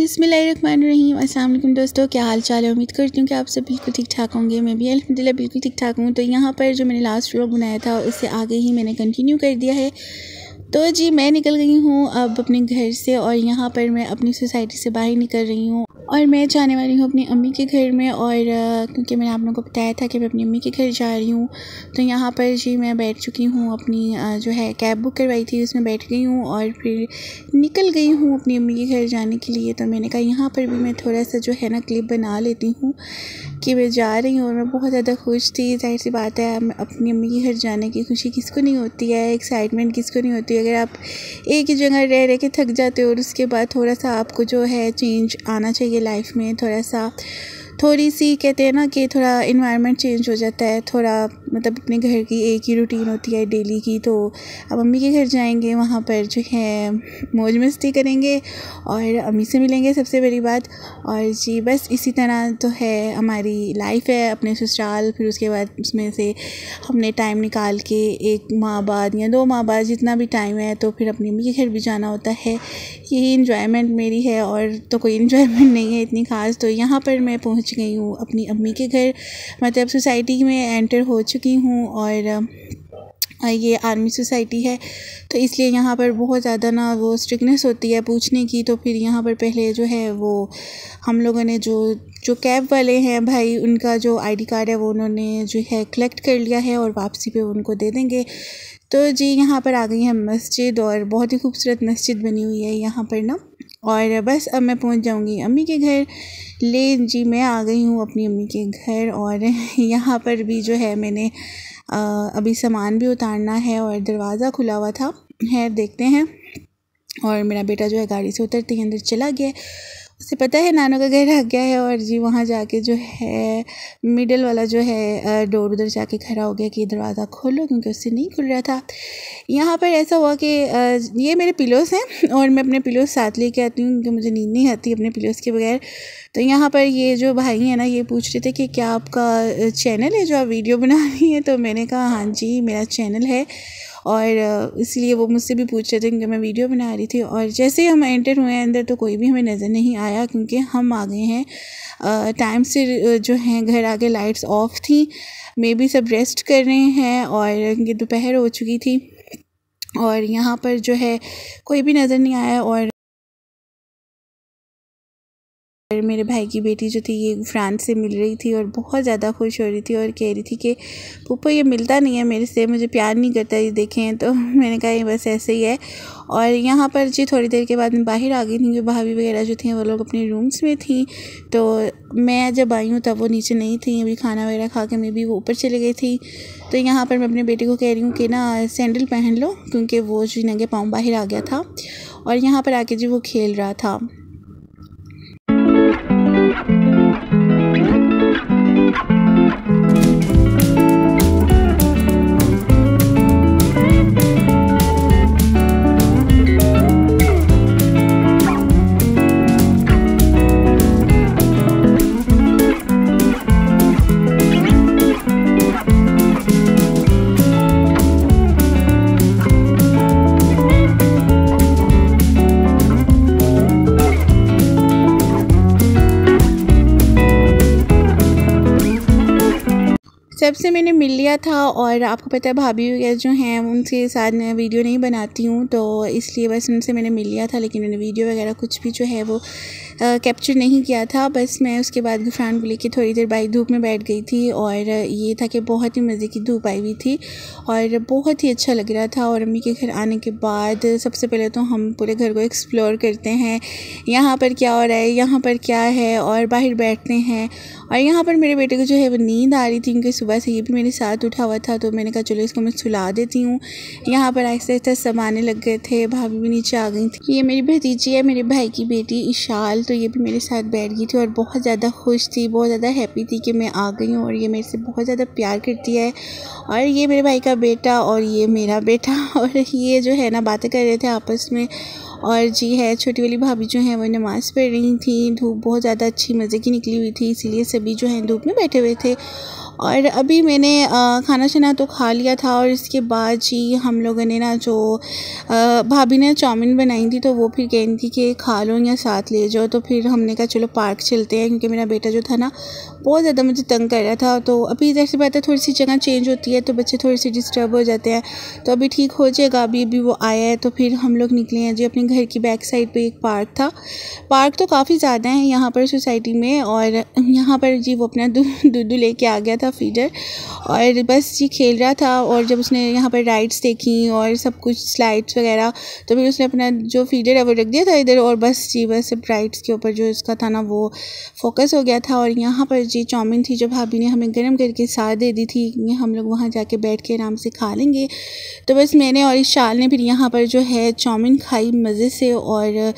बिस्मिल्लाहिर्रहमानिर्रहीम। अस्सलाम वालेकुम दोस्तों, क्या हाल चाल है। उम्मीद करती हूँ कि आप सब बिल्कुल ठीक ठाक होंगे। मैं भी अल्हम्दुलिल्लाह बिल्कुल ठीक ठाक हूँ। तो यहाँ पर जो मैंने लास्ट व्लॉग बनाया था उससे आगे ही मैंने कंटिन्यू कर दिया है। तो जी मैं निकल गई हूँ अब अपने घर से और यहाँ पर मैं अपनी सोसाइटी से बाहर निकल रही हूँ और मैं जाने वाली हूँ अपनी अम्मी के घर में। और क्योंकि मैंने आप लोगों को बताया था कि मैं अपनी अम्मी के घर जा रही हूँ, तो यहाँ पर जी मैं बैठ चुकी हूँ। अपनी जो है कैब बुक करवाई थी उसमें बैठ गई हूँ और फिर निकल गई हूँ अपनी अम्मी के घर जाने के लिए। तो मैंने कहा यहाँ पर भी मैं थोड़ा सा जो है ना क्लिप बना लेती हूँ कि मैं जा रही हूँ। और मैं बहुत ज़्यादा खुश थी। जाहिर सी बात है, अपनी अम्मी के घर जाने की खुशी किसको नहीं होती है, एक्साइटमेंट किसको नहीं होती है। अगर आप एक ही जगह रह रह के थक जाते हो और उसके बाद थोड़ा सा आपको जो है चेंज आना चाहिए लाइफ में, थोड़ी सी कहते हैं ना कि थोड़ा इन्वायरमेंट चेंज हो जाता है। थोड़ा मतलब अपने घर की एक ही रूटीन होती है डेली की। तो अब अम्मी के घर जाएंगे, वहाँ पर जो है मौज मस्ती करेंगे और अम्मी से मिलेंगे सबसे बड़ी बात। और जी बस इसी तरह तो है हमारी लाइफ है अपने ससुराल। फिर उसके बाद उसमें से हमने टाइम निकाल के 1 माह बाद या 2 माह बाद जितना भी टाइम है तो फिर अपनी अम्मी के घर भी जाना होता है। यही इन्जॉयमेंट मेरी है और तो कोई इन्जॉयमेंट नहीं है इतनी ख़ास। तो यहाँ पर मैं पहुँच गई हूँ अपनी अम्मी के घर, मतलब सोसाइटी में एंटर हो चुकी हूँ। और ये आर्मी सोसाइटी है तो इसलिए यहाँ पर बहुत ज़्यादा ना स्ट्रिक्टनेस होती है पूछने की। तो फिर यहाँ पर पहले जो है हम लोगों ने जो कैब वाले हैं भाई, उनका जो आईडी कार्ड है वो उन्होंने जो है कलेक्ट कर लिया है और वापसी पे उनको दे देंगे। तो जी यहाँ पर आ गई है मस्जिद और बहुत ही खूबसूरत मस्जिद बनी हुई है यहाँ पर ना। और बस अब मैं पहुँच जाऊँगी अम्मी के घर। जी मैं आ गई हूँ अपनी अम्मी के घर और यहाँ पर भी जो है मैंने अभी सामान भी उतारना है और दरवाज़ा खुला हुआ था है, देखते हैं। और मेरा बेटा जो है गाड़ी से उतरते ही अंदर चला गया, उसे पता है नानों का घर आ गया है। और जी वहाँ जाके जो है मिडल वाला जो है डोर उधर जाके खड़ा हो गया कि दरवाज़ा खोलो, क्योंकि उससे नहीं खुल रहा था। यहाँ पर ऐसा हुआ कि ये मेरे पिलोस हैं और मैं अपने पिलोस साथ लेके आती हूँ क्योंकि मुझे नींद नहीं आती अपने पिलोस के बगैर। तो यहाँ पर ये जो भाई हैं ना, ये पूछ रहे थे कि क्या आपका चैनल है जो आप वीडियो बना रही हैं। तो मैंने कहा हाँ जी मेरा चैनल है, और इसलिए वो मुझसे भी पूछ रहे थे क्योंकि मैं वीडियो बना रही थी। और जैसे ही हम एंटर हुए अंदर तो कोई भी हमें नज़र नहीं आया क्योंकि हम आ गए हैं टाइम से। जो हैं घर आके लाइट्स ऑफ थी, मे बी सब रेस्ट कर रहे हैं और ये दोपहर हो चुकी थी। और यहाँ पर जो है कोई भी नज़र नहीं आया। और मेरे भाई की बेटी जो थी ये फ्रांस से मिल रही थी और बहुत ज़्यादा खुश हो रही थी और कह रही थी कि पप्पा ये मिलता नहीं है मेरे से, मुझे प्यार नहीं करता ये देखें। तो मैंने कहा ये बस ऐसे ही है। और यहाँ पर जी थोड़ी देर के बाद मैं बाहर आ गई थी क्योंकि भाभी वगैरह जो थी वो लोग अपने रूम्स में थी। तो मैं जब आई हूँ तब वो नीचे नहीं थी, अभी खाना वगैरह खा के मैं भी वो ऊपर चली गई थी। तो यहाँ पर मैं अपने बेटे को कह रही हूँ कि ना सैंडल पहन लो, क्योंकि वो जी नंगे पाँव बाहर आ गया था और यहाँ पर आके जी वो खेल रहा था। सबसे मैंने मिल लिया था और आपको पता है भाभी वगैरह जो हैं उनके साथ मैं वीडियो नहीं बनाती हूँ, तो इसलिए बस उनसे मैंने मिल लिया था। लेकिन मैंने वीडियो वगैरह कुछ भी जो है वो कैप्चर नहीं किया था। बस मैं उसके बाद गुफरान को लेके थोड़ी देर बाहर धूप में बैठ गई थी और ये था कि बहुत ही मज़े की धूप आई हुई थी और बहुत ही अच्छा लग रहा था। और अम्मी के घर आने के बाद सबसे पहले तो हम पूरे घर को एक्सप्लोर करते हैं, यहाँ पर क्या हो रहा है, यहाँ पर क्या है, और बाहर बैठते हैं। और यहाँ पर मेरे बेटे को जो है वो नींद आ रही थी क्योंकि सुबह से ये भी मेरे साथ उठा हुआ था। तो मैंने कहा चलो इसको मैं सुला देती हूँ। यहाँ पर आहिस्ता आहिस्ता सब आने लग गए थे, भाभी भी नीचे आ गई थी। ये मेरी भतीजी है, मेरे भाई की बेटी इशाल, तो ये भी मेरे साथ बैठ गई थी और बहुत ज़्यादा खुश थी, बहुत ज़्यादा हैप्पी थी कि मैं आ गई हूँ और ये मेरे से बहुत ज़्यादा प्यार करती है। और ये मेरे भाई का बेटा और ये मेरा बेटा, और ये जो है ना बातें कर रहे थे आपस में। और जी है छोटी वाली भाभी जो है वो नमाज़ पढ़ रही थी। धूप बहुत ज़्यादा अच्छी मज़े की निकली हुई थी, इसीलिए सभी जो हैं धूप में बैठे हुए थे। और अभी मैंने खाना शाना तो खा लिया था और इसके बाद जी हम लोगों ने ना जो भाभी ने चाउमीन बनाई थी तो वो फिर कही थी कि खा लो या साथ ले जाओ। तो फिर हमने कहा चलो पार्क चलते हैं, क्योंकि मेरा बेटा जो था ना बहुत ज़्यादा मुझे तंग कर रहा था। तो अभी इधर से बात है, थोड़ी सी जगह चेंज होती है तो बच्चे थोड़े से डिस्टर्ब हो जाते हैं, तो अभी ठीक हो जाएगा। अभी वो आया है तो फिर हम लोग निकले हैं जी। अपने घर की बैक साइड पे एक पार्क था। पार्क तो काफ़ी ज़्यादा है यहाँ पर सोसाइटी में, और यहाँ पर जी वो अपना दूध लेके आ गया था फीडर, और बस जी खेल रहा था। और जब उसने यहाँ पर राइड्स देखी और सब कुछ स्लाइड्स वगैरह, तो फिर उसने अपना जो फीडर है वो रख दिया था इधर, और बस जी बस राइड्स के ऊपर जो इसका था ना वो फोकस हो गया था। और यहाँ पर जी चाउमीन थी जो भाभी ने हमें गर्म करके साथ दे दी थी, हम लोग वहाँ जाके बैठ के आराम से खा लेंगे। तो बस मैंने और इस शाल ने फिर यहाँ पर जो है चाउमीन खाई मज़े से, और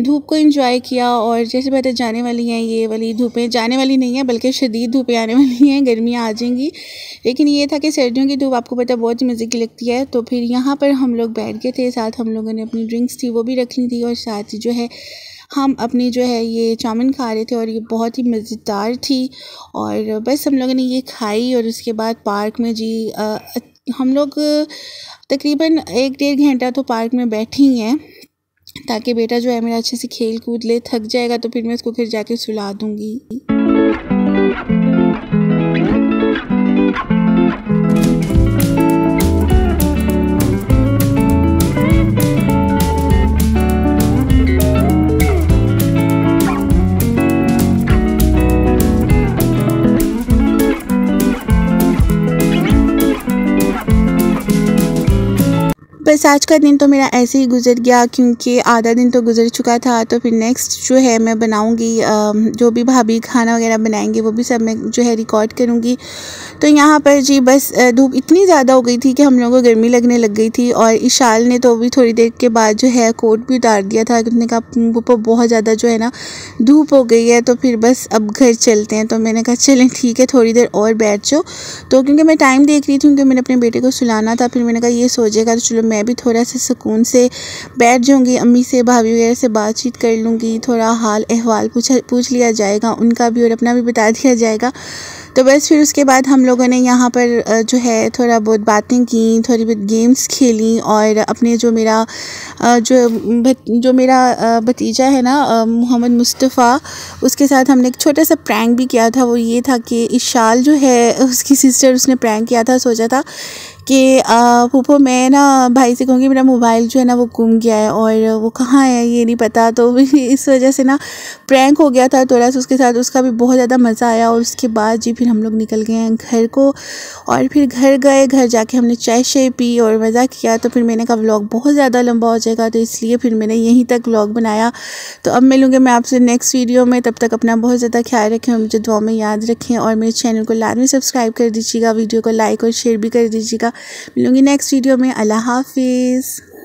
धूप को एंजॉय किया। और जैसे बातें जाने वाली हैं, ये वाली धूपें जाने वाली नहीं है बल्कि शदीद धूपें आने वाली हैं, गर्मियाँ आ जाएंगी। लेकिन ये था कि सर्दियों की धूप आपको पता बहुत मज़े की लगती है। तो फिर यहाँ पर हम लोग बैठ गए थे, साथ हम लोगों ने अपनी ड्रिंक्स थी वो भी रख ली थी, और साथ ही जो है हम अपनी जो है ये चाउमीन खा रहे थे, और ये बहुत ही मज़ेदार थी। और बस हम लोगों ने ये खाई, और उसके बाद पार्क में जी हम लोग तकरीबन 1-1.5 घंटा तो पार्क में बैठे ही हैं, ताकि बेटा जो है मेरा अच्छे से खेल कूद ले, थक जाएगा तो फिर मैं इसको फिर जाके सुला दूँगी। बस आज का दिन तो मेरा ऐसे ही गुजर गया, क्योंकि आधा दिन तो गुजर चुका था। तो फिर नेक्स्ट जो है मैं बनाऊंगी, जो भी भाभी खाना वगैरह बनाएंगे वो भी सब मैं जो है रिकॉर्ड करूंगी। तो यहाँ पर जी बस धूप इतनी ज़्यादा हो गई थी कि हम लोगों को गर्मी लगने लग गई थी, और इशाल ने तो भी थोड़ी देर के बाद जो है कोट भी उतार दिया था। उसने कहा ऊपर बहुत ज़्यादा जो है ना धूप हो गई है, तो फिर बस अब घर चलते हैं। तो मैंने कहा चलें ठीक है, थोड़ी देर और बैठ जाओ। तो क्योंकि मैं टाइम देख रही थी, क्योंकि मैंने अपने बेटे को सुलाना था, फिर मैंने कहा ये सो जाएगा तो चलो मैं भी थोड़ा सा सुकून से बैठ जाऊंगी, अम्मी से भाभी वगैरह से बातचीत कर लूँगी, थोड़ा हाल अहवाल पूछ लिया जाएगा उनका भी और अपना भी बता दिया जाएगा। तो बस फिर उसके बाद हम लोगों ने यहाँ पर जो है थोड़ा बहुत बातें की, थोड़ी बहुत गेम्स खेली, और अपने जो मेरा भतीजा है ना मोहम्मद मुस्तफ़ा, उसके साथ हमने एक छोटा सा प्रैंक भी किया था। वो ये था कि इशाल जो है उसकी सिस्टर, उसने प्रैंक किया था, सोचा था कि फूफो मैं ना भाई से कहूँगी मेरा मोबाइल जो है ना वो गुम गया है और वो कहाँ है ये नहीं पता। तो इस वजह से ना प्रैंक हो गया था थोड़ा सा उसके साथ, उसका भी बहुत ज़्यादा मज़ा आया। और उसके बाद जी फिर हम लोग निकल गए हैं घर को, और फिर घर जाके हमने चाय पी और मज़ा किया। तो फिर मैंने कहा व्लॉग बहुत ज़्यादा लंबा हो जाएगा, तो इसलिए फिर मैंने यहीं तक व्लॉग बनाया। तो अब मिलूँगी मैं आपसे नेक्स्ट वीडियो में, तब तक अपना बहुत ज़्यादा ख्याल रखें और मुझे दुआ में याद रखें, और मेरे चैनल को लाजमी सब्सक्राइब कर दीजिएगा, वीडियो को लाइक और शेयर भी कर दीजिएगा। मिलूँगी नेक्स्ट वीडियो में। अल्लाह हाफिज़।